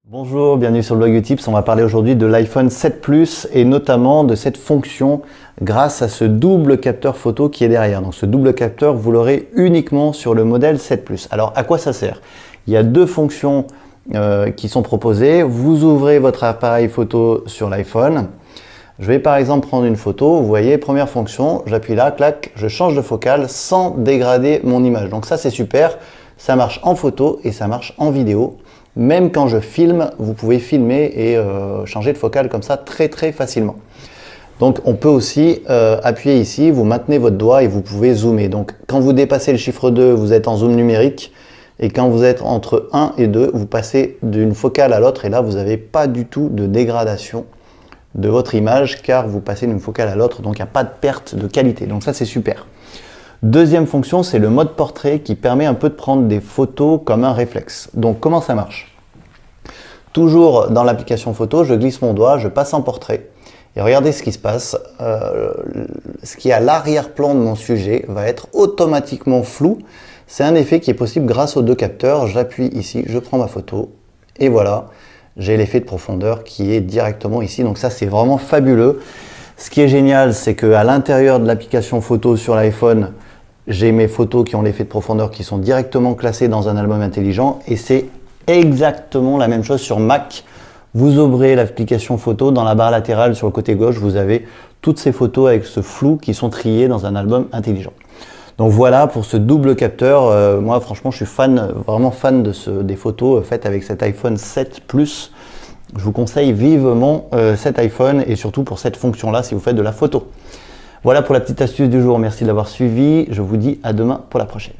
Bonjour, bienvenue sur le blog Utips. On va parler aujourd'hui de l'iPhone 7 Plus et notamment de cette fonction grâce à ce double capteur photo qui est derrière. Donc ce double capteur, vous l'aurez uniquement sur le modèle 7 Plus. Alors à quoi ça sert? Il y a deux fonctions qui sont proposées. Vous ouvrez votre appareil photo sur l'iPhone. Je vais par exemple prendre une photo. Vous voyez, première fonction, j'appuie là, clac, je change de focale sans dégrader mon image. Donc ça c'est super. Ça marche en photo et ça marche en vidéo. Même quand je filme, vous pouvez filmer et changer de focale comme ça très facilement. Donc on peut aussi appuyer ici, vous maintenez votre doigt et vous pouvez zoomer. Donc quand vous dépassez le chiffre 2, vous êtes en zoom numérique. Et quand vous êtes entre 1 et 2, vous passez d'une focale à l'autre. Et là, vous n'avez pas du tout de dégradation de votre image car vous passez d'une focale à l'autre. Donc il n'y a pas de perte de qualité. Donc ça, c'est super. Deuxième fonction, c'est le mode portrait qui permet un peu de prendre des photos comme un réflexe. Donc comment ça marche? Toujours dans l'application photo, je glisse mon doigt, je passe en portrait. Et regardez ce qui se passe. Ce qui est à l'arrière-plan de mon sujet va être automatiquement flou. C'est un effet qui est possible grâce aux deux capteurs. J'appuie ici, je prends ma photo et voilà, j'ai l'effet de profondeur qui est directement ici. Donc ça, c'est vraiment fabuleux. Ce qui est génial, c'est qu'à l'intérieur de l'application photo sur l'iPhone, j'ai mes photos qui ont l'effet de profondeur qui sont directement classées dans un album intelligent et c'est exactement la même chose sur Mac. Vous ouvrez l'application photo, dans la barre latérale sur le côté gauche, vous avez toutes ces photos avec ce flou qui sont triées dans un album intelligent. Donc voilà pour ce double capteur. Moi franchement je suis vraiment fan des photos faites avec cet iPhone 7 Plus. Je vous conseille vivement cet iPhone et surtout pour cette fonction là si vous faites de la photo. Voilà pour la petite astuce du jour, merci de l'avoir suivi, je vous dis à demain pour la prochaine.